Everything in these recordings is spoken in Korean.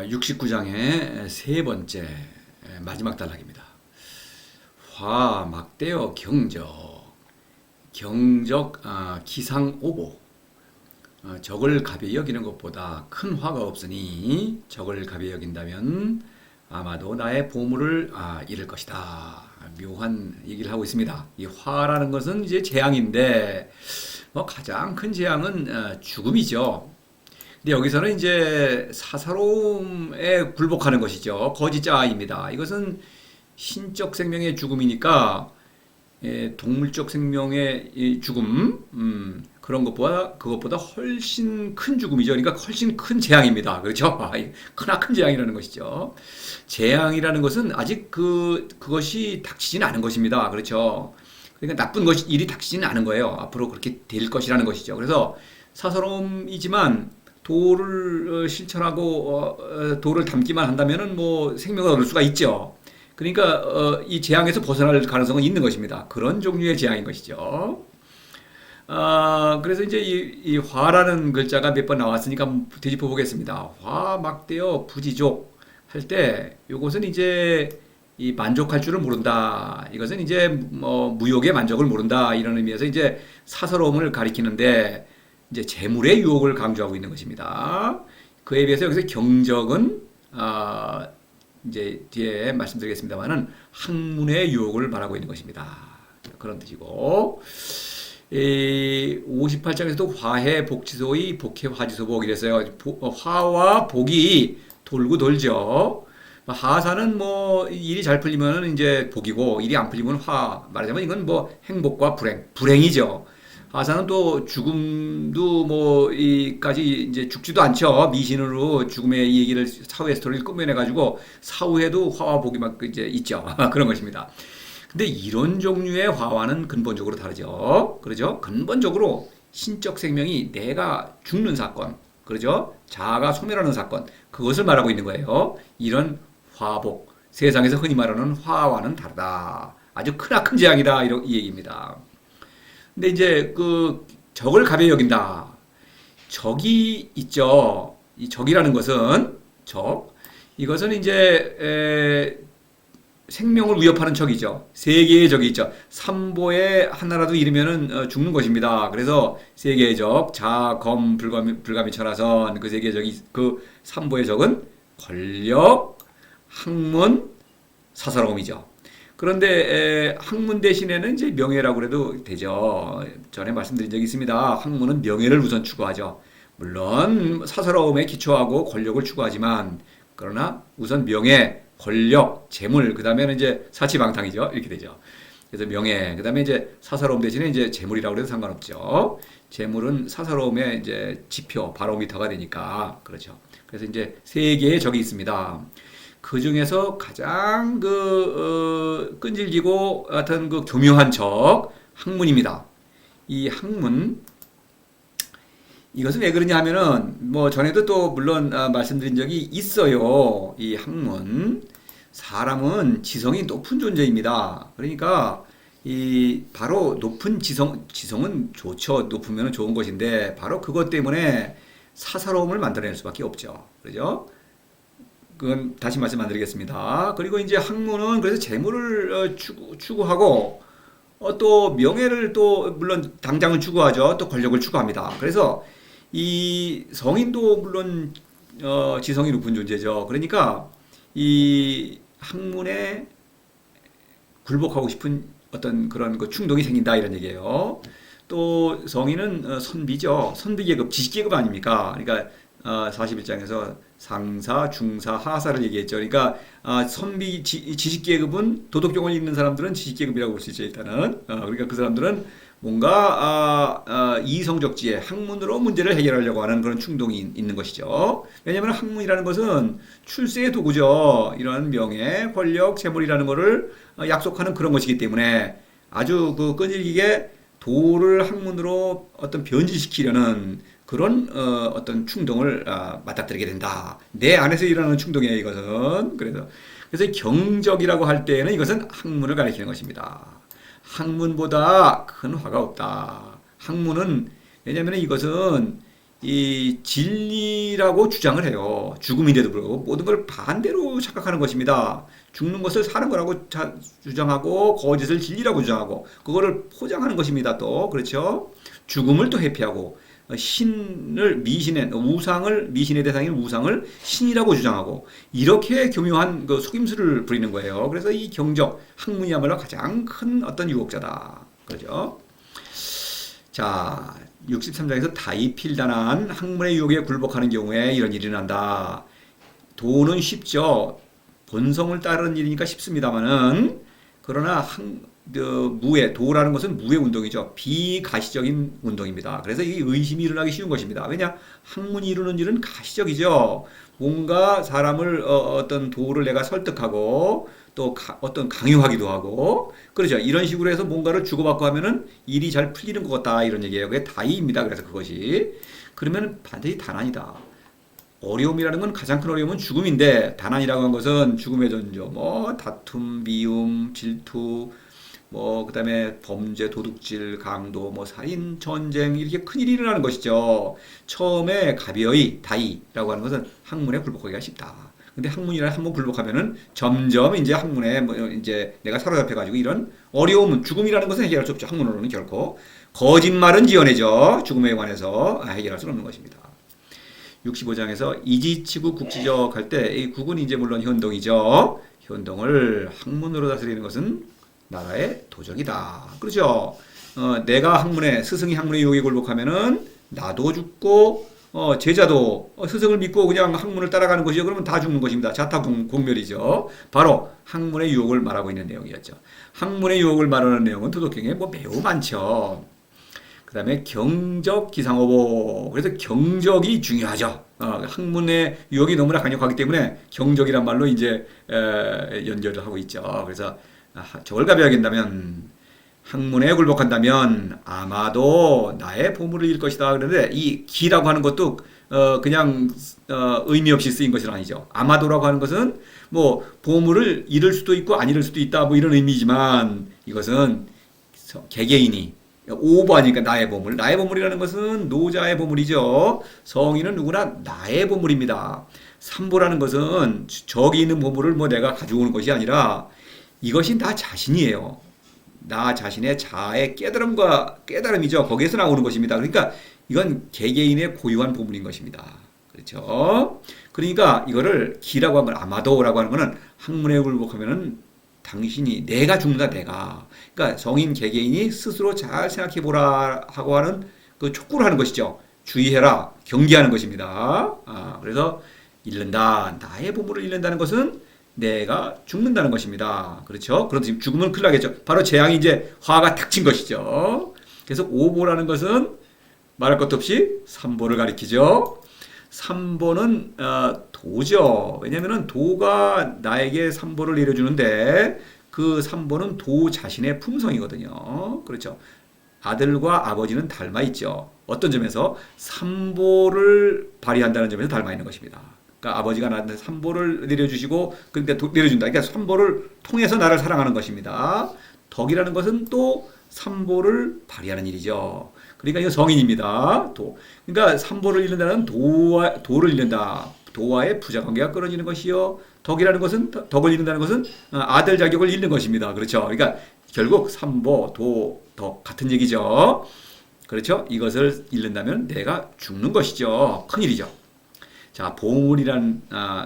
69장의 세 번째 마지막 단락입니다. 화 막대여 경적 기상오보 적을 가벼이 여기는 것보다 큰 화가 없으니 적을 가벼이 여긴다면 아마도 나의 보물을 잃을 것이다. 묘한 얘기를 하고 있습니다. 이 화라는 것은 이제 재앙인데 가장 큰 재앙은 죽음이죠. 근데 여기서는 이제 사사로움에 굴복하는 것이죠. 거짓자입니다. 이것은 신적 생명의 죽음이니까 동물적 생명의 이 죽음 그런 그것보다 훨씬 큰 죽음이죠. 그러니까 훨씬 큰 재앙입니다. 그렇죠? 크나큰 재앙이라는 것이죠. 재앙이라는 것은 아직 그것이 닥치지는 않은 것입니다. 그렇죠? 그러니까 나쁜 일이 닥치지는 않은 거예요. 앞으로 그렇게 될 것이라는 것이죠. 그래서 사사로움이지만 도를 실천하고 도를 담기만 한다면은 생명을 얻을 수가 있죠. 그러니까 이 재앙에서 벗어날 가능성은 있는 것입니다. 그런 종류의 재앙인 것이죠. 그래서 이제 이 화라는 글자가 몇 번 나왔으니까 되짚어 보겠습니다. 화 막대여 부지족 할 때 이것은 이제 이 만족할 줄을 모른다. 이것은 이제 무욕의 만족을 모른다. 이런 의미에서 이제 사사로움을 가리키는데 이제 재물의 유혹을 강조하고 있는 것입니다. 그에 비해서 여기서 경적은 이제 뒤에 말씀드리겠습니다만은 학문의 유혹을 말하고 있는 것입니다. 그런 뜻이고 58장에서도 화해 복지소의 복해 화지소복 이랬어요. 화와 복이 돌고 돌죠. 하사는 일이 잘 풀리면 이제 복이고 일이 안 풀리면 화. 말하자면 이건 행복과 불행이죠. 하사는 또 죽음도 이까지 이제 죽지도 않죠. 미신으로 죽음의 이 얘기를 사후의 스토리를 꾸며내가지고 사후에도 화와 복이 막 이제 있죠. 그런 것입니다. 근데 이런 종류의 화와는 근본적으로 다르죠. 그러죠? 근본적으로 신적 생명이 내가 죽는 사건, 그러죠? 자아가 소멸하는 사건, 그것을 말하고 있는 거예요. 이런 화복, 세상에서 흔히 말하는 화와는 다르다. 아주 크나큰 재앙이다. 이 얘기입니다. 근데 이제 적을 가벼이 여긴다. 적이 있죠. 이 적이라는 것은 이것은 이제 생명을 위협하는 적이죠. 세 개의 적이 있죠. 삼보에 하나라도 잃으면은 죽는 것입니다. 그래서 세 개의 적, 자, 검, 불가미, 천하선 그 세 개의 적이 그 삼보의 적은 권력, 학문, 사사로움이죠. 그런데 학문 대신에는 이제 명예라고 그래도 되죠. 전에 말씀드린 적이 있습니다. 학문은 명예를 우선 추구하죠. 물론 사사로움에 기초하고 권력을 추구하지만 그러나 우선 명예, 권력, 재물, 그 다음에는 이제 사치방탕이죠. 이렇게 되죠. 그래서 명예, 그 다음에 이제 사사로움 대신에 이제 재물이라고 해도 상관없죠. 재물은 사사로움의 이제 지표, 바로미터가 되니까 그렇죠. 그래서 이제 세 개의 적이 있습니다. 그 중에서 가장 끈질기고 어떤 교묘한 적, 학문입니다. 이 학문, 이것은 왜 그러냐 하면은, 전에도 또 물론 말씀드린 적이 있어요. 이 학문. 사람은 지성이 높은 존재입니다. 그러니까, 바로 높은 지성은 좋죠. 높으면 좋은 것인데, 바로 그것 때문에 사사로움을 만들어낼 수밖에 없죠. 그죠? 그건 다시 말씀 안 드리겠습니다. 그리고 이제 학문은 그래서 재물을 추구하고 또 명예를 또 물론 당장은 추구하죠. 또 권력을 추구합니다. 그래서 이 성인도 물론 지성이 높은 존재죠. 그러니까 이 학문에 굴복하고 싶은 어떤 그런 충동이 생긴다 이런 얘기예요. 또 성인은 선비죠. 선비계급, 지식계급 아닙니까? 그러니까 41장에서 상사, 중사, 하사를 얘기했죠. 그러니까 선비 지식계급은 도덕경을 읽는 사람들은 지식계급이라고 볼 수 있죠. 일단은 그러니까 그 사람들은 뭔가 이성적지에 학문으로 문제를 해결하려고 하는 그런 충동이 있는 것이죠. 왜냐하면 학문이라는 것은 출세의 도구죠. 이런 명예, 권력, 재물이라는 것을 약속하는 그런 것이기 때문에 아주 끈질기게 도를 학문으로 어떤 변질시키려는 그런 어떤 충동을 맞닥뜨리게 된다. 내 안에서 일어나는 충동이에요, 이것은. 그래서 경적이라고 할 때에는 이것은 학문을 가리키는 것입니다. 학문보다 큰 화가 없다. 학문은 왜냐하면 이것은 이 진리라고 주장을 해요. 죽음인데도 불구하고 모든 걸 반대로 착각하는 것입니다. 죽는 것을 사는 거라고 주장하고 거짓을 진리라고 주장하고 그거를 포장하는 것입니다. 또 그렇죠. 죽음을 또 회피하고 신을 미신의 우상을 미신의 대상인 우상을 신이라고 주장하고 이렇게 교묘한 그 속임수를 부리는 거예요. 그래서 이 경적 학문이야말로 가장 큰 어떤 유혹자다. 그렇죠. 자, 63장에서 다이필단한 학문의 유혹에 굴복하는 경우에 이런 일이 난다. 도는 쉽죠. 본성을 따르는 일이니까 쉽습니다만은 그러나 무의 도라는 것은 무의 운동이죠. 비가시적인 운동입니다. 그래서 이 의심이 일어나기 쉬운 것입니다. 왜냐? 학문이 이루는 일은 가시적이죠. 뭔가 사람을 어떤 도를 내가 설득하고 또 어떤 강요하기도 하고 그렇죠. 이런 식으로 해서 뭔가를 주고받고 하면은 일이 잘 풀리는 것 같다 이런 얘기예요. 그게 다이입니다. 그래서 그것이 그러면 반드시 다난이다. 어려움이라는 건 가장 큰 어려움은 죽음인데 다난이라고 한 것은 죽음의 전조, 뭐 다툼, 미움, 질투, 뭐 그다음에 범죄, 도둑질, 강도, 뭐 살인, 전쟁 이렇게 큰일이 일어나는 것이죠. 처음에 가벼이 다이라고 하는 것은 학문에 굴복하기가 쉽다. 근데 학문이라 한번 굴복하면은 점점 이제 학문에 뭐 이제 내가 사로잡혀 가지고 이런 어려움은 죽음이라는 것은 해결할 수 없죠. 학문으로는 결코 거짓말은 지어내죠. 죽음에 관해서 해결할 수는 없는 것입니다. 65장에서 이지치구 국지적 할 때 이 국은 이제 물론 현동이죠. 현동을 학문으로 다스리는 것은 나라의 도적이다. 그렇죠. 내가 학문에 스승이 학문의 유혹에 굴복하면은 나도 죽고 제자도 스승을 믿고 그냥 학문을 따라가는 것이죠. 그러면 다 죽는 것입니다. 자타공멸이죠. 바로 학문의 유혹을 말하고 있는 내용이었죠. 학문의 유혹을 말하는 내용은 도덕경에 뭐 매우 많죠. 그 다음에 경적 기상어보. 그래서 경적이 중요하죠. 학문의 유혹이 너무나 강력하기 때문에 경적이란 말로 이제 연결을 하고 있죠. 그래서 저걸 가벼야겠다면 학문에 굴복한다면 아마도 나의 보물을 잃을 것이다. 그런데 이 기라고 하는 것도 그냥 의미 없이 쓰인 것은 아니죠. 아마도라고 하는 것은 뭐 보물을 잃을 수도 있고 안 잃을 수도 있다 뭐 이런 의미지만 이것은 개개인이 오버하니까 나의 보물. 나의 보물이라는 것은 노자의 보물이죠. 성인은 누구나 나의 보물입니다. 삼보라는 것은 저기 있는 보물을 뭐 내가 가져오는 것이 아니라 이것이 나 자신이에요. 나 자신의 자아의 깨달음이죠. 거기에서 나오는 것입니다. 그러니까 이건 개개인의 고유한 보물인 것입니다. 그렇죠? 그러니까 이거를 기라고 하면 아마도라고 하는 거는 학문에 굴복하면은 당신이 내가 죽는다 내가. 그러니까 성인 개개인이 스스로 잘 생각해 보라 하고 하는 그 촉구를 하는 것이죠. 주의해라 경계하는 것입니다. 그래서 잃는다. 나의 보물을 잃는다는 것은 내가 죽는다는 것입니다. 그렇죠? 그런데 죽으면 큰일 나겠죠. 바로 재앙이 이제 화가 탁 친 것이죠. 그래서 오보라는 것은 말할 것도 없이 삼보를 가리키죠. 삼보는 도죠. 왜냐하면 도가 나에게 삼보를 내려주는데 그 삼보는 도 자신의 품성이거든요. 그렇죠. 아들과 아버지는 닮아 있죠. 어떤 점에서 삼보를 발휘한다는 점에서 닮아 있는 것입니다. 그러니까 아버지가 나한테 삼보를 내려주시고 그러니까 내려준다. 그러니까 삼보를 통해서 나를 사랑하는 것입니다. 덕이라는 것은 또 삼보를 발휘하는 일이죠. 그러니까 이거 성인입니다. 도. 그러니까 삼보를 잃는다는 도를 잃는다. 도와의 부자 관계가 끊어지는 것이요. 덕이라는 것은 덕을 잃는다는 것은 아들 자격을 잃는 것입니다. 그렇죠. 그러니까 결국 삼보, 도, 덕 같은 얘기죠. 그렇죠. 이것을 잃는다면 내가 죽는 것이죠. 큰일이죠. 자, 보물이란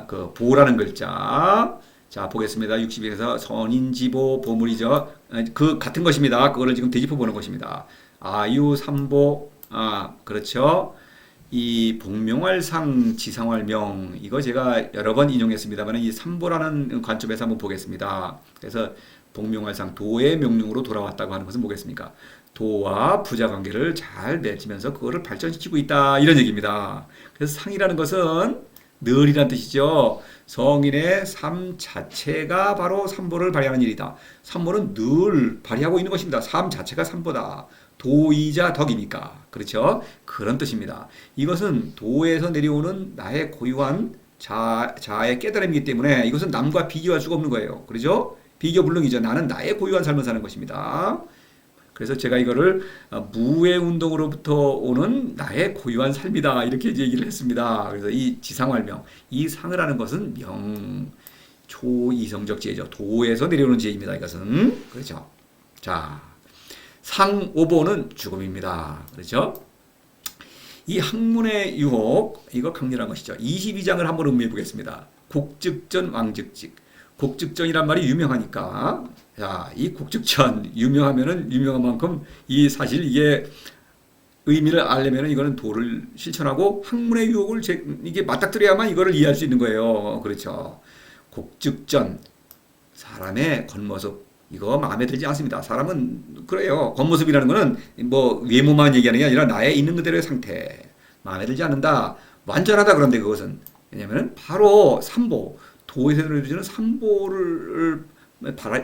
그 보라는 글자. 자, 보겠습니다. 62에서 선인지보 보물이죠. 그 같은 것입니다. 그거를 지금 되짚어 보는 것입니다. 아유삼보, 그렇죠. 이 복명활상 지상활명 이거 제가 여러 번 인용했습니다만 이 삼보라는 관점에서 한번 보겠습니다. 그래서 복명활상 도의 명령으로 돌아왔다고 하는 것은 뭐겠습니까? 도와 부자 관계를 잘 맺으면서 그거를 발전시키고 있다 이런 얘기입니다. 그래서 상이라는 것은 늘이란 뜻이죠. 성인의 삶 자체가 바로 삼보를 발휘하는 일이다. 삼보는 늘 발휘하고 있는 것입니다. 삶 자체가 삼보다. 도이자 덕이니까. 그렇죠? 그런 뜻입니다. 이것은 도에서 내려오는 나의 고유한 자아의 깨달음이기 때문에 이것은 남과 비교할 수가 없는 거예요. 그렇죠? 비교 불능이죠. 나는 나의 고유한 삶을 사는 것입니다. 그래서 제가 이거를 무의 운동으로부터 오는 나의 고유한 삶이다 이렇게 이제 얘기를 했습니다. 그래서 이 지상활명, 이 상을 하는 것은 초이성적 지혜죠. 도에서 내려오는 지혜입니다. 이것은 그렇죠. 자, 상오보는 죽음입니다. 그렇죠? 이 학문의 유혹, 이거 강렬한 것이죠. 22장을 한번 음미해 보겠습니다. 곡즉전 왕즉직. 곡즉전이란 말이 유명하니까, 자, 이 곡즉전 유명하면은 유명한 만큼 이 사실 이게 의미를 알려면은 이거는 도를 실천하고 학문의 유혹을 이게 맞닥뜨려야만 이거를 이해할 수 있는 거예요. 그렇죠. 곡즉전, 사람의 겉모습, 이거 마음에 들지 않습니다. 사람은 그래요. 겉모습이라는 거는 뭐 외모만 얘기하는 게 아니라 나의 있는 그대로의 상태. 마음에 들지 않는다. 완전하다 그런데 그것은. 왜냐면은 바로 삼보, 도에서 내려주는 삼보를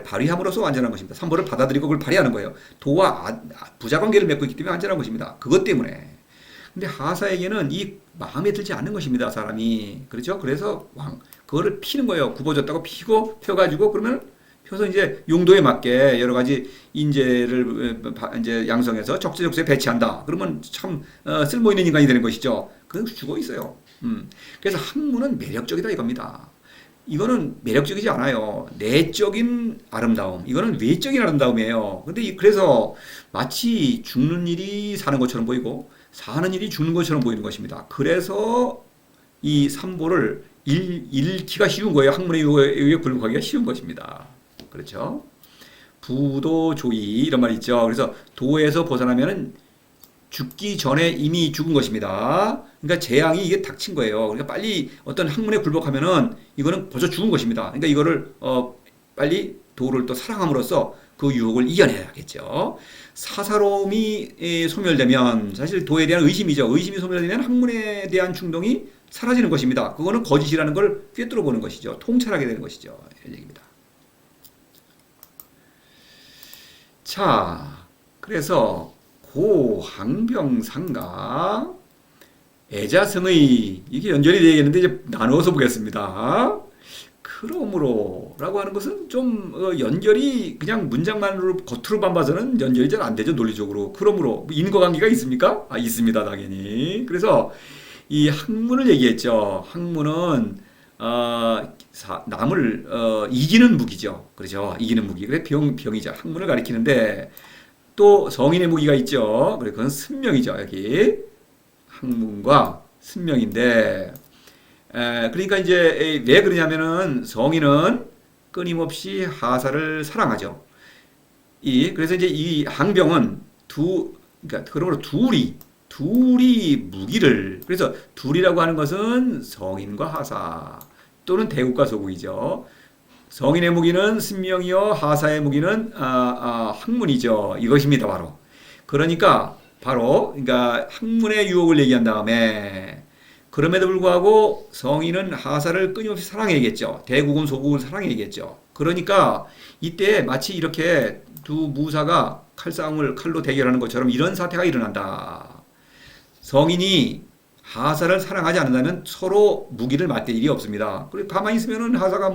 발휘함으로써 완전한 것입니다. 삼보를 받아들이고 그걸 발휘하는 거예요. 도와 부자관계를 맺고 있기 때문에 완전한 것입니다. 그것 때문에. 근데 하사에게는 이 마음에 들지 않는 것입니다. 사람이. 그렇죠? 그래서 그거를 피는 거예요. 굽어졌다고 피고 펴가지고 그러면 펴서 이제 용도에 맞게 여러 가지 인재를 이제 양성해서 적재적소에 배치한다. 그러면 참 쓸모 있는 인간이 되는 것이죠. 그건 죽어 있어요. 그래서 학문은 매력적이다 이겁니다. 이거는 매력적이지 않아요. 내적인 아름다움. 이거는 외적인 아름다움이에요. 근데 그래서 마치 죽는 일이 사는 것처럼 보이고 사는 일이 죽는 것처럼 보이는 것입니다. 그래서 이 삼보를 잃기가 쉬운 거예요. 학문에 의해 굴복하기가 쉬운 것입니다. 그렇죠? 부도조이 이런 말이 있죠. 그래서 도에서 벗어나면은 죽기 전에 이미 죽은 것입니다. 그러니까 재앙이 이게 닥친 거예요. 그러니까 빨리 어떤 학문에 굴복하면은 이거는 벌써 죽은 것입니다. 그러니까 이거를 빨리 도를 또 사랑함으로써 그 유혹을 이겨내야겠죠. 사사로움이 소멸되면 사실 도에 대한 의심이죠. 의심이 소멸되면 학문에 대한 충동이 사라지는 것입니다. 그거는 거짓이라는 걸 꿰뚫어 보는 것이죠. 통찰하게 되는 것이죠. 이런 얘기입니다. 자, 그래서 고항병상가 애자성의 이게 연결이 되겠는데 이제 나누어서 보겠습니다. 그러므로라고 하는 것은 좀 연결이 그냥 문장만으로 겉으로만 봐서는 연결이 잘 안 되죠. 논리적으로. 그러므로 인과관계가 있습니까? 있습니다. 당연히. 그래서 이 학문을 얘기했죠. 학문은 남을 이기는 무기죠. 그렇죠? 이기는 무기. 그래 병이죠. 학문을 가리키는데 또 성인의 무기가 있죠. 그래 그건 승명이죠. 여기 학문과 승명인데 그러니까 이제 왜 그러냐면은 성인은 끊임없이 하사를 사랑하죠. 그래서 이제 이 항병은 그러니까 그러므로 둘이 무기를 그래서 둘이라고 하는 것은 성인과 하사 또는 대국과 소국이죠. 성인의 무기는 승명이요 하사의 무기는 학문이죠. 이것입니다. 바로. 그러니까 학문의 유혹을 얘기한 다음에 그럼에도 불구하고 성인은 하사를 끊임없이 사랑해야겠죠. 대국은 소국을 사랑해야겠죠. 그러니까 이때 마치 이렇게 두 무사가 칼로 대결하는 것처럼 이런 사태가 일어난다. 성인이 하사를 사랑하지 않는다면 서로 무기를 맞댈 일이 없습니다. 그리고 가만히 있으면은 하사가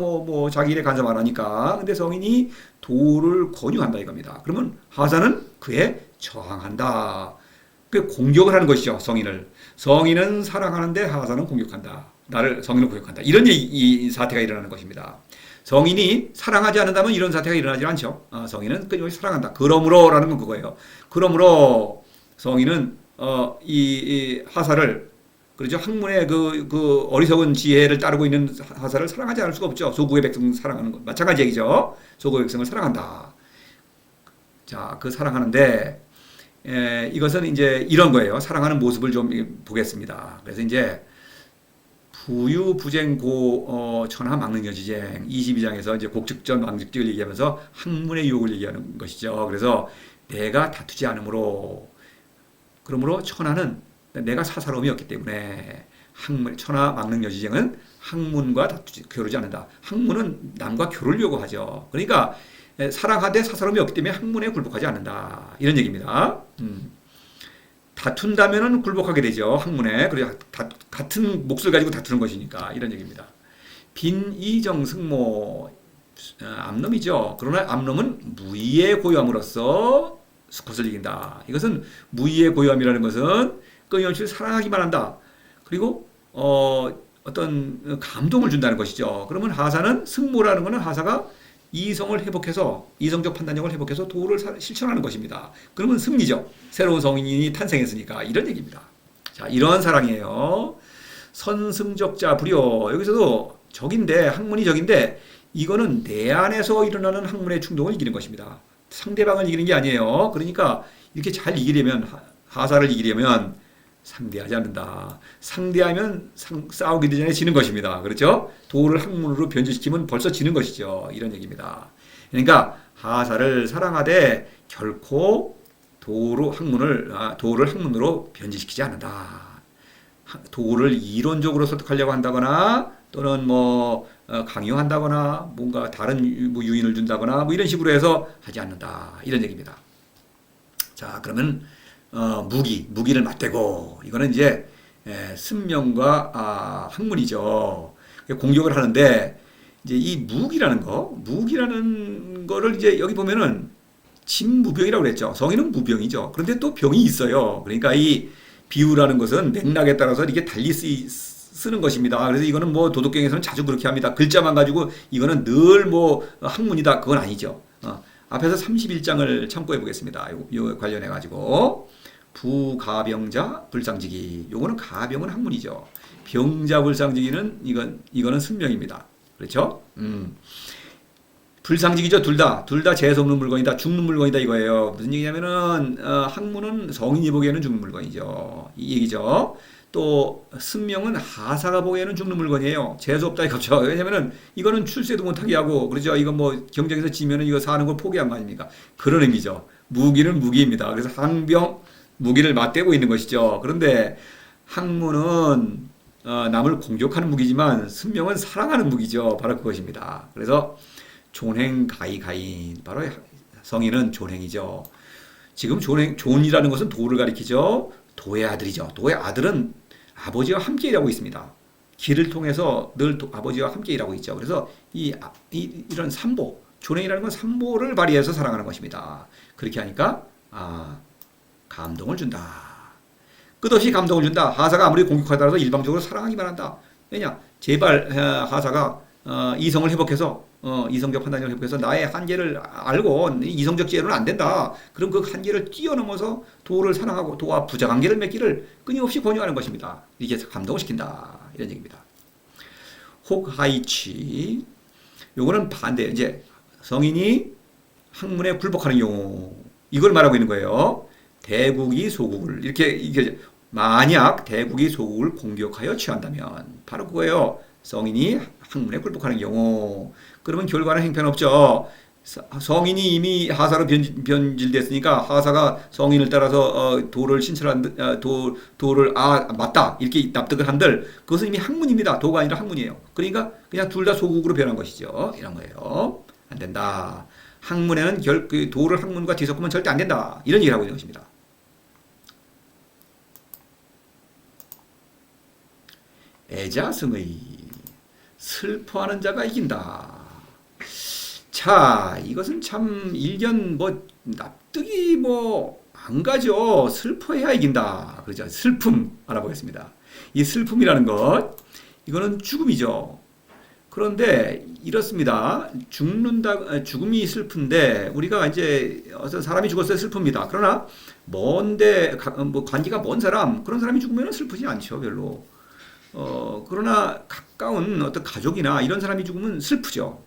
자기 일에 간섭 안 하니까. 근데 성인이 도를 권유한다 이겁니다. 그러면 하사는 그에 저항한다. 그 공격을 하는 것이죠. 성인은 사랑하는데 하사는 공격한다. 성인은 공격한다. 이런 이 사태가 일어나는 것입니다. 성인이 사랑하지 않는다면 이런 사태가 일어나지 않죠. 성인은 끊임없이 사랑한다. 그러므로라는 건 그거예요. 그러므로 성인은 이 하사를 그렇죠. 학문의 그 어리석은 지혜를 따르고 있는 하사를 사랑하지 않을 수가 없죠. 소국의 백성 사랑하는 것 마찬가지 얘기죠. 소국의 백성을 사랑한다. 자, 그 사랑하는데 이것은 이제 이런 거예요. 사랑하는 모습을 좀 보겠습니다. 그래서 이제 부유부쟁고 천하 망능여지쟁 22장에서 이제 곡즉전 왕즉직을 얘기하면서 학문의 유혹을 얘기하는 것이죠. 그래서 내가 다투지 않으므로 그러므로 천하는 내가 사사로움이 없기 때문에 천하 망능여지쟁은 학문과 겨루지 않는다. 학문은 남과 교를 요구하죠. 그러니까 사랑하되 사사로움이 없기 때문에 학문에 굴복하지 않는다. 이런 얘기입니다. 다툰다면은 굴복하게 되죠. 학문에. 그리고 같은 몫을 가지고 다투는 것이니까 이런 얘기입니다. 빈이정승모 암놈이죠. 그러나 암놈은 무의에 고요함으로써 수컷을 이긴다. 이것은 무의의 고요함이라는 것은 끊임없이 사랑하기만 한다. 그리고 어떤 감동을 준다는 것이죠. 그러면 하사는 승모라는 것은 하사가 이성을 회복해서 이성적 판단력을 회복해서 도를 실천하는 것입니다. 그러면 승리죠. 새로운 성인이 탄생했으니까 이런 얘기입니다. 자, 이러한 사랑이에요. 선승적자 불효. 여기서도 적인데 학문이 적인데 이거는 내 안에서 일어나는 학문의 충동을 이기는 것입니다. 상대방을 이기는 게 아니에요. 그러니까 이렇게 잘 이기려면 하사를 이기려면 상대하지 않는다. 상대하면 싸우기 전에 지는 것입니다. 그렇죠? 도를 학문으로 변질시키면 벌써 지는 것이죠. 이런 얘기입니다. 그러니까 하사를 사랑하되 결코 도를 학문으로 변질시키지 않는다. 도를 이론적으로 설득하려고 한다거나 또는 뭐 강요한다거나 뭔가 다른 뭐 유인을 준다거나 뭐 이런 식으로 해서 하지 않는다. 이런 얘기입니다. 자, 그러면 무기를 맞대고 이거는 이제 승명과 학문이죠. 공격을 하는데 이제 이 무기라는 거를 이제 여기 보면은 진무병이라고 그랬죠. 성인은 무병이죠. 그런데 또 병이 있어요. 그러니까 이 비유라는 것은 맥락에 따라서 이게 달리 쓰는 것입니다. 그래서 이거는 뭐 도덕경에서는 자주 그렇게 합니다. 글자만 가지고 이거는 늘 뭐 학문이다. 그건 아니죠. 앞에서 31장을 참고해 보겠습니다. 요 관련해 가지고 부가병자 불상지기. 요거는 가병은 학문이죠. 병자 불상지기는 이거는 승명입니다. 그렇죠? 불상직이죠. 둘 다 재수 없는 물건이다. 죽는 물건이다 이거예요. 무슨 얘기냐면은 학문은 성인이 보기에는 죽는 물건이죠. 이 얘기죠. 또 승명은 하사가 보기에는 죽는 물건이에요. 재수 없다 이거죠. 왜냐면은 이거는 출세도 못하게 하고 그렇죠. 이거 뭐 경쟁에서 지면은 이거 사는 걸 포기한 거 아닙니까? 그런 의미죠. 무기는 무기입니다. 그래서 항병 무기를 맞대고 있는 것이죠. 그런데 학문은 남을 공격하는 무기지만 승명은 사랑하는 무기죠. 바로 그것입니다. 그래서 존행 가인 바로 성인은 존행이죠. 지금 존이라는 것은 도를 가리키죠. 도의 아들이죠. 도의 아들은 아버지와 함께 일하고 있습니다. 길을 통해서 늘 아버지와 함께 일하고 있죠. 그래서 이런 삼보, 존행이라는 건 삼보를 발휘해서 사랑하는 것입니다. 그렇게 하니까 감동을 준다. 끝없이 감동을 준다. 하사가 아무리 공격하더라도 일방적으로 사랑하기만 한다. 왜냐? 제발 하사가 이성을 회복해서 이성적 판단력을 회복해서 나의 한계를 알고 이성적 지혜로는 안 된다. 그럼 그 한계를 뛰어넘어서 도를 사랑하고 도와 부자관계를 맺기를 끊임없이 권유하는 것입니다. 이게 감동을 시킨다. 이런 얘기입니다. 혹하이치. 요거는 반대. 이제 성인이 학문에 굴복하는 경우 이걸 말하고 있는 거예요. 대국이 소국을 이렇게 만약 대국이 소국을 공격하여 취한다면 바로 그거예요. 성인이 학문에 굴복하는 경우 그러면 결과는 형편없죠. 성인이 이미 하사로 변질됐으니까 하사가 성인을 따라서 도를 신철한 도를 맞다 이렇게 납득을 한들 그것은 이미 학문입니다. 도가 아니라 학문이에요. 그러니까 그냥 둘 다 소국으로 변한 것이죠. 이런 거예요. 안 된다. 학문에는 그 도를 학문과 뒤섞으면 절대 안 된다. 이런 얘기를 하고 있는 것입니다. 애자승의 슬퍼하는 자가 이긴다. 자, 이것은 참 일견 납득이 안 가죠. 슬퍼해야 이긴다. 그렇죠. 슬픔 알아보겠습니다. 이 슬픔이라는 것, 이거는 죽음이죠. 그런데 이렇습니다. 죽음이 슬픈데 우리가 이제 어떤 사람이 죽었을 때 슬픕니다. 그러나 먼데 관계가 먼 사람 그런 사람이 죽으면 슬프지 않죠, 별로. 그러나 가까운 어떤 가족이나 이런 사람이 죽으면 슬프죠.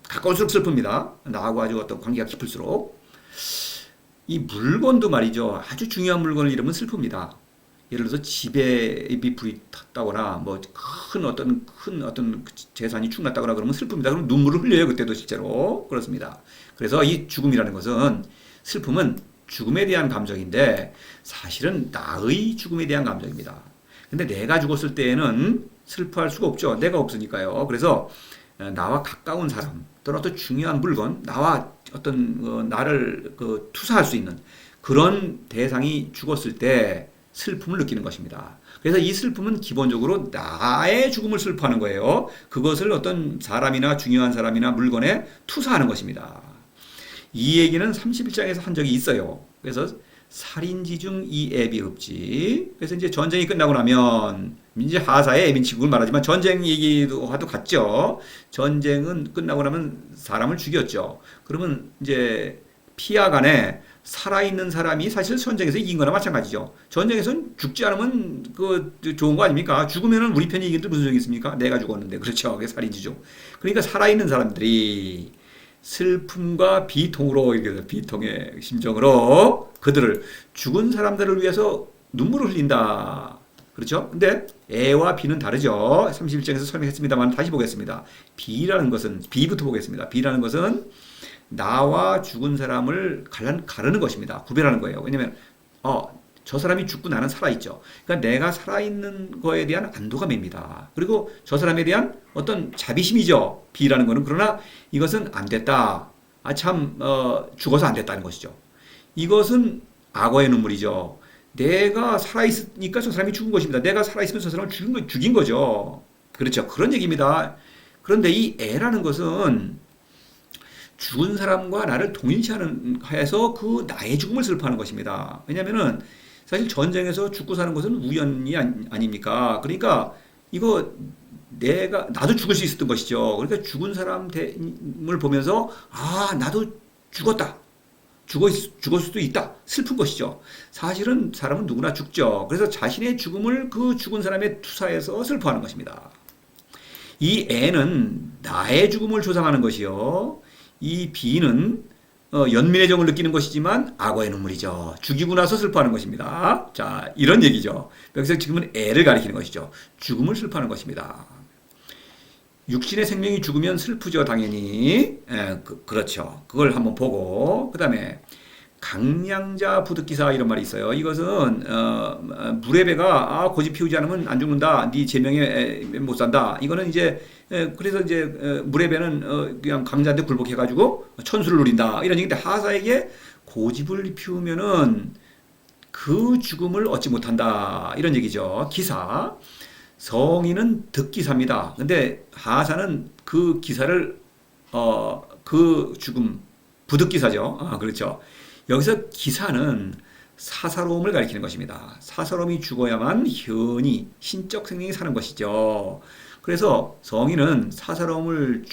가까울수록 슬픕니다. 나하고 아주 어떤 관계가 깊을수록. 이 물건도 말이죠. 아주 중요한 물건을 잃으면 슬픕니다. 예를 들어서 집에 불이 탔다거나 큰 어떤 재산이 축났다거나 그러면 슬픕니다. 그럼 눈물을 흘려요. 그때도 실제로. 그렇습니다. 그래서 이 죽음이라는 것은 슬픔은 죽음에 대한 감정인데 사실은 나의 죽음에 대한 감정입니다. 근데 내가 죽었을 때에는 슬퍼할 수가 없죠. 내가 없으니까요. 그래서 나와 가까운 사람 또는 어떤 중요한 물건, 나와 어떤 나를 투사할 수 있는 그런 대상이 죽었을 때 슬픔을 느끼는 것입니다. 그래서 이 슬픔은 기본적으로 나의 죽음을 슬퍼하는 거예요. 그것을 어떤 사람이나 중요한 사람이나 물건에 투사하는 것입니다. 이 얘기는 31장에서 한 적이 있어요. 그래서 살인지 중 이 애비 흡지. 그래서 이제 전쟁이 끝나고 나면 이제 하사의 애민치국을 말하지만 전쟁 얘기도 와도 같죠. 전쟁은 끝나고 나면 사람을 죽였죠. 그러면 이제 피하 간에 살아있는 사람이 사실 전쟁에서 이긴 거나 마찬가지죠. 전쟁에서는 죽지 않으면 그 좋은 거 아닙니까? 죽으면은 우리 편이 이긴데 무슨 소용이 있습니까? 내가 죽었는데. 그렇죠. 그게 살인지죠. 그러니까 살아있는 사람들이 슬픔과 비통으로, 이렇게 비통의 심정으로 그들을 죽은 사람들을 위해서 눈물을 흘린다. 그렇죠? 근데 애와 비는 다르죠. 31장에서 설명했습니다만 다시 보겠습니다. 비라는 것은, 비부터 보겠습니다. 비라는 것은 나와 죽은 사람을 가르는 것입니다. 구별하는 거예요. 왜냐면, 저 사람이 죽고 나는 살아있죠. 그러니까 내가 살아있는 거에 대한 안도가 맵니다. 그리고 저 사람에 대한 어떤 자비심이죠. 비라는 거는. 그러나 이것은 안 됐다. 죽어서 안 됐다는 것이죠. 이것은 악어의 눈물이죠. 내가 살아있으니까 저 사람이 죽은 것입니다. 내가 살아있으면 저 사람을 죽인 거죠. 그렇죠. 그런 얘기입니다. 그런데 이 애라는 것은 죽은 사람과 나를 동일시해서 그 나의 죽음을 슬퍼하는 것입니다. 왜냐하면은 사실 전쟁에서 죽고 사는 것은 우연이 아닙니까? 그러니까 이거 나도 죽을 수 있었던 것이죠. 그러니까 죽은 사람을 보면서 나도 죽었다. 죽을 수도 있다. 슬픈 것이죠. 사실은 사람은 누구나 죽죠. 그래서 자신의 죽음을 그 죽은 사람의 투사해서 슬퍼하는 것입니다. 이 애는 나의 죽음을 조상하는 것이요. 이 비는 연민의 정을 느끼는 것이지만 악어의 눈물이죠. 죽이고 나서 슬퍼하는 것입니다. 자, 이런 얘기죠. 여기서 지금은 애를 가리키는 것이죠. 죽음을 슬퍼하는 것입니다. 육신의 생명이 죽으면 슬프죠, 당연히. 그렇죠. 그걸 한번 보고, 그 다음에 강량자 부득기사 이런 말이 있어요. 이것은 물의 배가 고집 피우지 않으면 안 죽는다. 네 제명에 못 산다. 이거는 이제 그래서 이제 물의 배는 그냥 강자한테 굴복해가지고 천수를 누린다. 이런 얘기인데 하사에게 고집을 피우면은 그 죽음을 얻지 못한다. 이런 얘기죠. 기사. 성인은 득기사입니다. 근데 하사는 그 기사를 그 죽음 부득기사죠. 그렇죠. 여기서 기사는 사사로움을 가리키는 것입니다. 사사로움이 죽어야만 현이 신적 생명이 사는 것이죠. 그래서 성인은 사사로움의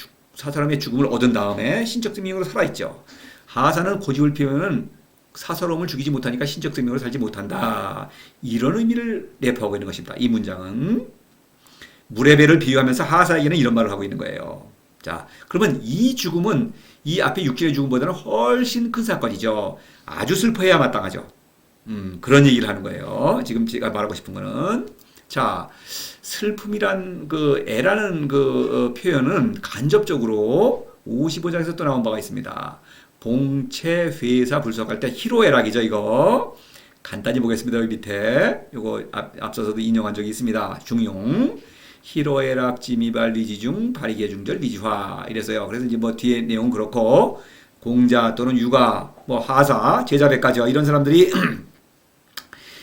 죽음을 얻은 다음에 신적 생명으로 살아있죠. 하사는 고집을 피우면 사사로움을 죽이지 못하니까 신적 생명으로 살지 못한다. 이런 의미를 내포하고 있는 것입니다. 이 문장은 물의 배를 비유하면서 하사에게는 이런 말을 하고 있는 거예요. 자, 그러면 이 죽음은 이 앞에 육신의 죽음보다는 훨씬 큰 사건이죠. 아주 슬퍼해야 마땅하죠. 그런 얘기를 하는 거예요. 지금 제가 말하고 싶은 거는. 자, 슬픔이란 애라는 표현은 간접적으로 55장에서 또 나온 바가 있습니다. 봉체, 회사, 불속할 때 희로애락이죠, 이거. 간단히 보겠습니다. 여기 밑에. 이거 앞서서도 인용한 적이 있습니다. 중용. 희로애락 지미발 리지중 발이계중절 미지화 이래서요. 그래서 이제 뭐 뒤에 내용은 그렇고 공자 또는 유가 하사 제자백가죠. 이런 사람들이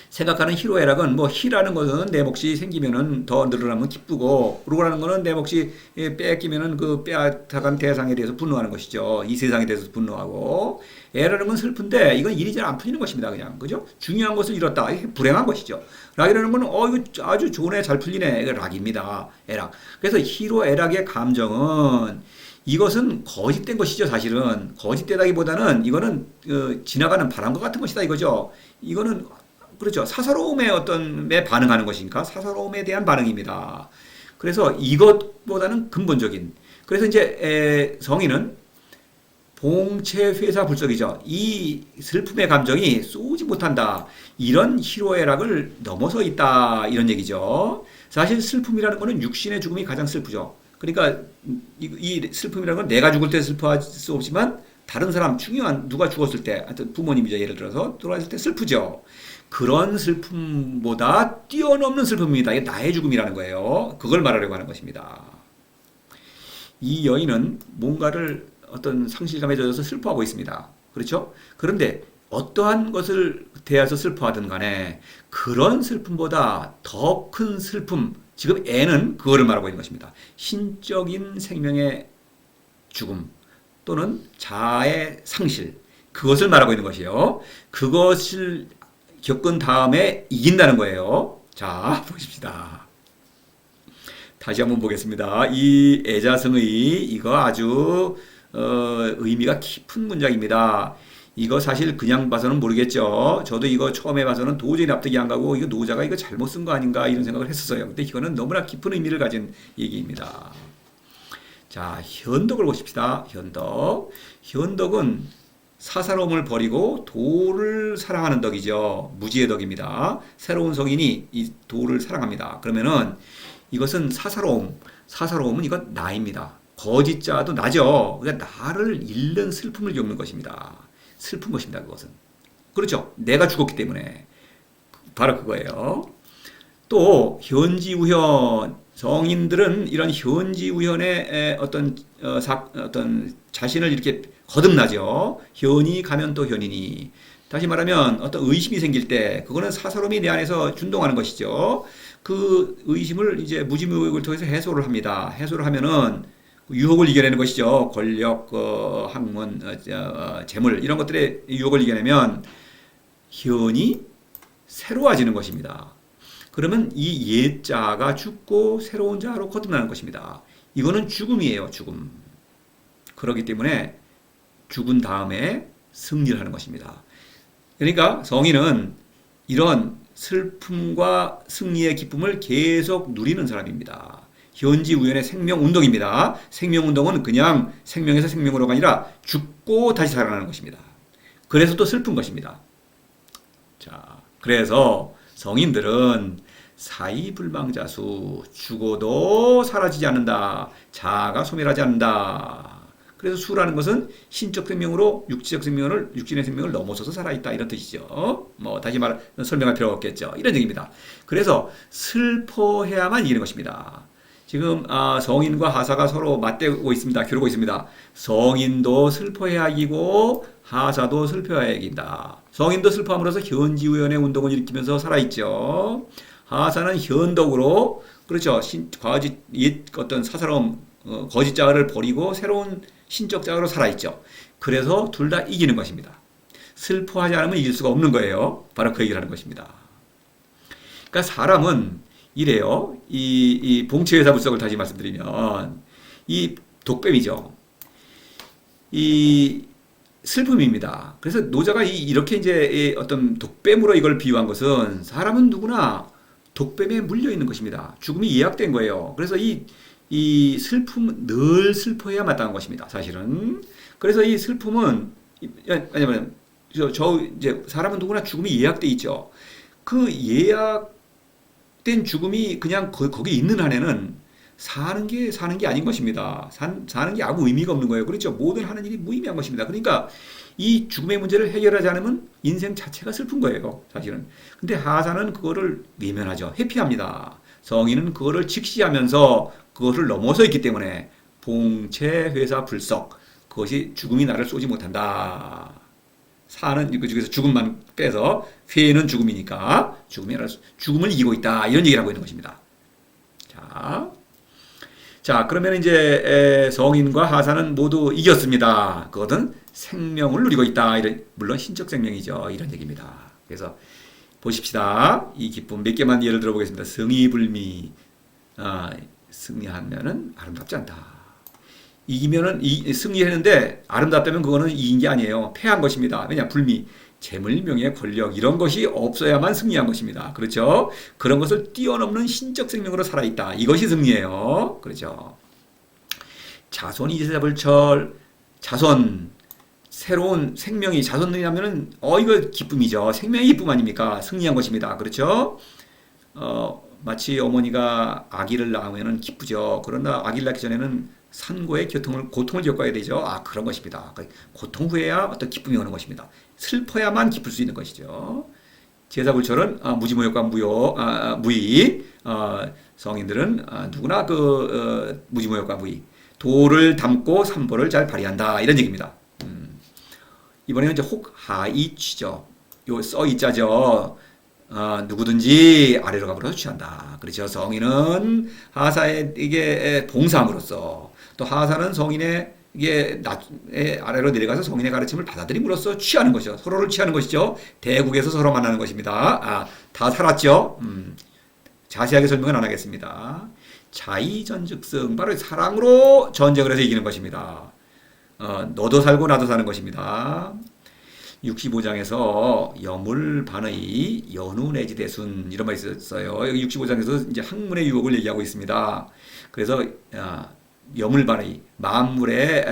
생각하는 희로애락은 희라는 것은 내 몫이 생기면은 더 늘어나면 기쁘고 로라는 것은 내 몫이 뺏기면은 그 빼앗아간 대상에 대해서 분노하는 것이죠. 이 세상에 대해서 분노하고 애라는 건 슬픈데 이건 일이 잘 안 풀리는 것입니다. 그냥 그죠? 중요한 것을 잃었다. 이게 불행한 것이죠. 락이라는 건 이거 아주 좋은 애 잘 풀리네. 이거 락입니다. 애락. 그래서 희로애락의 감정은 이것은 거짓된 것이죠. 사실은 거짓되다기보다는 이거는 지나가는 바람과 같은 것이다 이거죠. 이거는 그렇죠. 사사로움에 반응하는 것이니까 사사로움에 대한 반응입니다. 그래서 이것보다는 근본적인. 그래서 이제 성인은 봉체 회사 불석이죠. 이 슬픔의 감정이 쏘지 못한다. 이런 희로애락을 넘어서 있다. 이런 얘기죠. 사실 슬픔이라는 것은 육신의 죽음이 가장 슬프죠. 그러니까 이 슬픔이라는 건 내가 죽을 때 슬퍼할 수 없지만 다른 사람 중요한 누가 죽었을 때 하여튼 부모님이죠. 예를 들어서 돌아가실 때 슬프죠. 그런 슬픔보다 뛰어넘는 슬픔입니다. 이게 나의 죽음이라는 거예요. 그걸 말하려고 하는 것입니다. 이 여인은 뭔가를 어떤 상실감에 젖어서 슬퍼하고 있습니다. 그렇죠? 그런데 어떠한 것을 대해서 슬퍼하든 간에 그런 슬픔보다 더 큰 슬픔, 지금 애는 그거를 말하고 있는 것입니다. 신적인 생명의 죽음, 또는 자아의 상실, 그것을 말하고 있는 것이에요. 그것을 겪은 다음에 이긴다는 거예요. 자, 보십시다. 다시 한번 보겠습니다. 이 애자성의 이거 아주 의미가 깊은 문장입니다. 이거 사실 그냥 봐서는 모르겠죠. 저도 이거 처음에 봐서는 도저히 납득이 안 가고 이거 노자가 이거 잘못 쓴 거 아닌가 이런 생각을 했었어요. 근데 이거는 너무나 깊은 의미를 가진 얘기입니다. 자, 현덕을 보십시다. 현덕. 현덕은 사사로움을 버리고 도를 사랑하는 덕이죠. 무지의 덕입니다. 새로운 성인이 이 도를 사랑합니다. 그러면은 이것은 사사로움. 사사로움은 이건 나입니다. 거짓자도 나죠. 그러니까 나를 잃는 슬픔을 겪는 것입니다. 슬픈 것입니다. 그것은. 그렇죠. 내가 죽었기 때문에. 바로 그거예요. 또 현지우현. 성인들은 이런 현지우현의 어떤 자신을 이렇게 거듭나죠. 현이 가면 또 현이니. 다시 말하면 어떤 의심이 생길 때 그거는 사사로움이 내 안에서 준동하는 것이죠. 그 의심을 이제 무지무역을 통해서 해소를 합니다. 해소를 하면은 유혹을 이겨내는 것이죠. 권력, 학문, 재물 이런 것들의 유혹을 이겨내면 현이 새로워지는 것입니다. 그러면 이 옛자가 죽고 새로운 자로 거듭나는 것입니다. 이거는 죽음이에요. 죽음. 그렇기 때문에 죽은 다음에 승리를 하는 것입니다. 그러니까 성인은 이런 슬픔과 승리의 기쁨을 계속 누리는 사람입니다. 현지우연의 생명운동입니다. 생명운동은 그냥 생명에서 생명으로가 아니라 죽고 다시 살아나는 것입니다. 그래서 또 슬픈 것입니다. 자, 그래서 성인들은 사이불망자수, 죽어도 사라지지 않는다. 자아가 소멸하지 않는다. 그래서 수라는 것은 신적 생명으로 육신의 생명을 넘어서서 살아있다 이런 뜻이죠. 뭐 다시 설명할 필요가 없겠죠. 이런 얘기입니다. 그래서 슬퍼해야만 이기는 것입니다. 지금 성인과 하사가 서로 맞대고 있습니다. 겨루고 있습니다. 성인도 슬퍼해야 이기고 하사도 슬퍼해야 이긴다. 성인도 슬퍼함으로써 현지우연의 운동을 일으키면서 살아있죠. 하사는 현덕으로 그렇죠. 옛 어떤 사사로움 거짓 자아를 버리고 새로운 신적 자아로 살아있죠. 그래서 둘 다 이기는 것입니다. 슬퍼하지 않으면 이길 수가 없는 거예요. 바로 그 얘기를 하는 것입니다. 그러니까 사람은 이래요. 이 봉치회사 불석을 다시 말씀드리면 이 독뱀이죠. 이 슬픔입니다. 그래서 노자가 이렇게 이제 어떤 독뱀으로 이걸 비유한 것은 사람은 누구나 독뱀에 물려 있는 것입니다. 죽음이 예약된 거예요. 그래서 이 슬픔은 늘 슬퍼해야 마땅한 것입니다. 사실은. 그래서 이 슬픔은 왜냐면 이제 사람은 누구나 죽음이 예약돼 있죠. 그 예약된 죽음이 그냥 거기 있는 한에는 사는 게 아닌 것입니다. 사는 게 아무 의미가 없는 거예요. 그렇죠. 모든 하는 일이 무의미한 것입니다. 그러니까 이 죽음의 문제를 해결하지 않으면 인생 자체가 슬픈 거예요. 사실은. 근데 하사는 그거를 외면하죠. 회피합니다. 성인은 그거를 직시하면서 그것을 넘어서 있기 때문에 봉체회사 불석, 그것이 죽음이 나를 쏘지 못한다. 사는 그 중에서 죽음만 빼서 회는 죽음이니까 죽음을 이기고 있다. 이런 얘기를 하고 있는 것입니다. 자, 그러면 이제 성인과 하사는 모두 이겼습니다. 그것은 생명을 누리고 있다. 물론 신적 생명이죠. 이런 얘기입니다. 그래서 보십시다. 이 기쁨 몇 개만 예를 들어보겠습니다. 성의불미. 승리하면은 아름답지 않다. 이기면은 승리했는데 아름답다면 그거는 이긴 게 아니에요. 패한 것입니다. 왜냐? 불미. 재물, 명예, 권력 이런 것이 없어야만 승리한 것입니다. 그렇죠? 그런 것을 뛰어넘는 신적 생명으로 살아있다. 이것이 승리예요. 그렇죠? 자손 이세자불철 자손 새로운 생명이 자손이라면은 이거 기쁨이죠. 생명의 기쁨 아닙니까? 승리한 것입니다. 그렇죠? 마치 어머니가 아기를 낳으면은 기쁘죠. 그러나 아기를 낳기 전에는 산고의 고통을 겪어야 되죠. 그런 것입니다. 고통 후에야 어떤 기쁨이 오는 것입니다. 슬퍼야만 기쁠 수 있는 것이죠. 제사불철은 무지무역과 무의, 성인들은 누구나 무지무역과 무의, 도를 담고 삼보를 잘 발휘한다. 이런 얘기입니다. 이번에는 이제 혹하이취죠. 요 써이자죠. 누구든지 아래로 가버려서 취한다. 그렇죠. 성인은 하사에게 봉사함으로써 또 하사는 성인의 이게 낮에 아래로 내려가서 성인의 가르침을 받아들임으로써 취하는 것이죠. 서로를 취하는 것이죠. 대국에서 서로 만나는 것입니다. 다 살았죠. 자세하게 설명은 안 하겠습니다. 자의전즉승, 바로 사랑으로 전쟁을 해서 이기는 것입니다. 너도 살고 나도 사는 것입니다. 65장에서 여물반의 연우 내지 대순 이런 말이 있었어요. 여기 65장에서 이제 학문의 유혹을 얘기하고 있습니다. 그래서 여물반의 만물에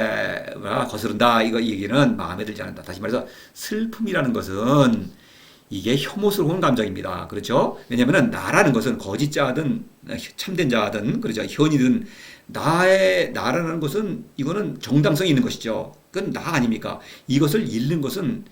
거스른다 이 얘기는 마음에 들지 않는다. 다시 말해서 슬픔이라는 것은 이게 혐오스러운 감정입니다. 그렇죠? 왜냐하면 나라는 것은 거짓 자든 참된 자든 그렇죠. 현이든 나라는 것은 이거는 정당성이 있는 것이죠. 그건 나 아닙니까? 이것을 잃는 것은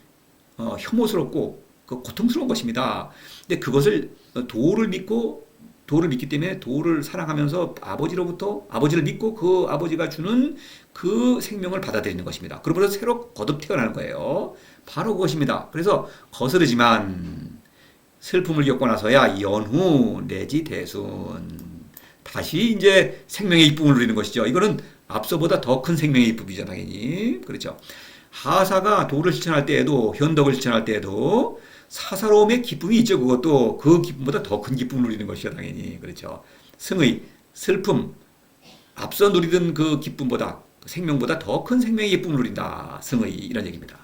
혐오스럽고 고통스러운 것입니다. 근데 그것을 도를 믿기 때문에 도를 사랑하면서 아버지를 믿고 그 아버지가 주는 그 생명을 받아들이는 것입니다. 그러면서 새로 거듭 태어나는 거예요. 바로 그것입니다. 그래서 거스르지만 슬픔을 겪고 나서야 연후 내지 대순 다시 이제 생명의 이쁨을 누리는 것이죠. 이거는 앞서보다 더 큰 생명의 이쁨이죠, 당연히. 그렇죠. 하사가 도를 실천할 때에도 현덕을 실천할 때에도 사사로움의 기쁨이 있죠. 그것도 그 기쁨보다 더 큰 기쁨을 누리는 것이죠, 당연히. 그렇죠. 승의, 슬픔, 앞서 누리던 그 기쁨보다, 생명보다 더 큰 생명의 기쁨을 누린다. 승의, 이런 얘기입니다.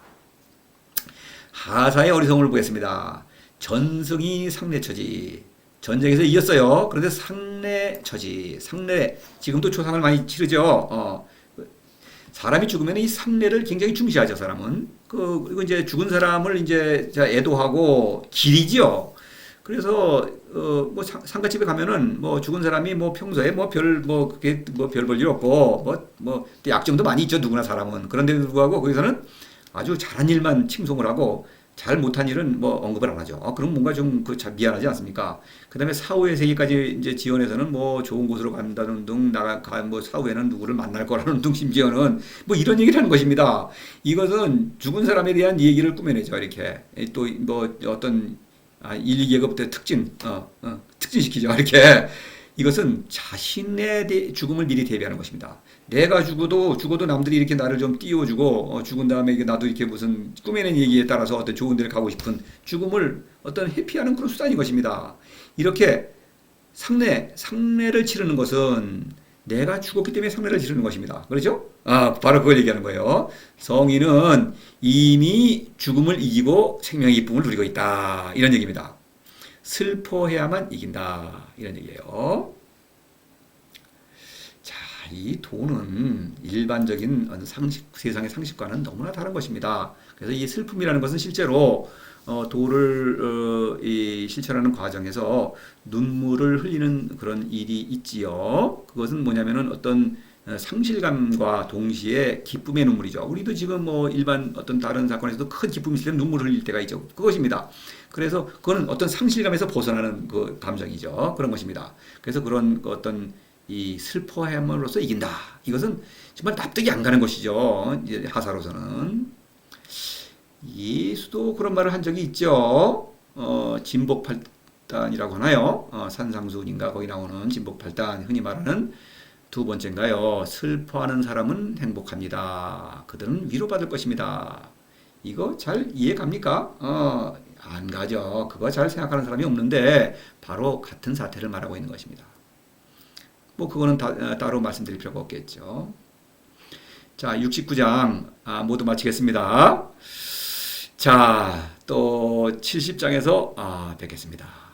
하사의 어리석음을 보겠습니다. 전승이 상례처지. 전쟁에서 이겼어요. 그런데 상례처지. 상례, 지금도 초상을 많이 치르죠. 사람이 죽으면 이 상례를 굉장히 중시하죠, 사람은. 그리고 이제 죽은 사람을 이제 애도하고 기리죠. 그래서, 뭐, 상가집에 가면은, 뭐, 죽은 사람이 뭐, 평소에 그게 별 볼 일 없고, 약점도 많이 있죠, 누구나 사람은. 그런데도 불구하고, 거기서는 아주 잘한 일만 칭송을 하고, 잘 못한 일은 뭐 언급을 안 하죠. 그럼 뭔가 좀 미안하지 않습니까? 그 다음에 사후의 세계까지 이제 지원해서는 뭐 좋은 곳으로 간다는 등, 뭐 사후에는 누구를 만날 거라는 등, 심지어는 뭐 이런 얘기를 하는 것입니다. 이것은 죽은 사람에 대한 얘기를 꾸며내죠. 이렇게. 또 뭐 어떤 1, 2계급 때 특진시키죠. 이렇게. 이것은 자신의 죽음을 미리 대비하는 것입니다. 내가 죽어도 남들이 이렇게 나를 좀 띄워주고, 죽은 다음에 나도 이렇게 무슨 꾸며낸 얘기에 따라서 어떤 좋은 데를 가고 싶은 죽음을 어떤 회피하는 그런 수단인 것입니다. 이렇게 상례를 치르는 것은 내가 죽었기 때문에 상례를 치르는 것입니다. 그렇죠? 바로 그걸 얘기하는 거예요. 성인은 이미 죽음을 이기고 생명의 기쁨을 누리고 있다. 이런 얘기입니다. 슬퍼해야만 이긴다. 이런 얘기예요. 자, 이 도는 일반적인 세상의 상식과는 너무나 다른 것입니다. 그래서 이 슬픔이라는 것은 실제로 도를 실천하는 과정에서 눈물을 흘리는 그런 일이 있지요. 그것은 뭐냐면은 어떤 상실감과 동시에 기쁨의 눈물이죠. 우리도 지금 뭐 일반 어떤 다른 사건에서도 큰 기쁨이 있을 때 눈물을 흘릴 때가 있죠. 그것입니다. 그래서 그거는 어떤 상실감에서 벗어나는 그 감정이죠. 그런 것입니다. 그래서 그런 어떤 이 슬퍼함으로써 이긴다. 이것은 정말 납득이 안 가는 것이죠. 이제 하사로서는. 예수도 그런 말을 한 적이 있죠. 진복팔단이라고 하나요? 산상수인가 거기 나오는 진복팔단 흔히 말하는 두 번째인가요? 슬퍼하는 사람은 행복합니다. 그들은 위로받을 것입니다. 이거 잘 이해 갑니까? 안 가죠. 그거 잘 생각하는 사람이 없는데 바로 같은 사태를 말하고 있는 것입니다. 뭐 그거는 따로 말씀드릴 필요가 없겠죠. 자, 69장 모두 마치겠습니다. 자, 또 70장에서 뵙겠습니다.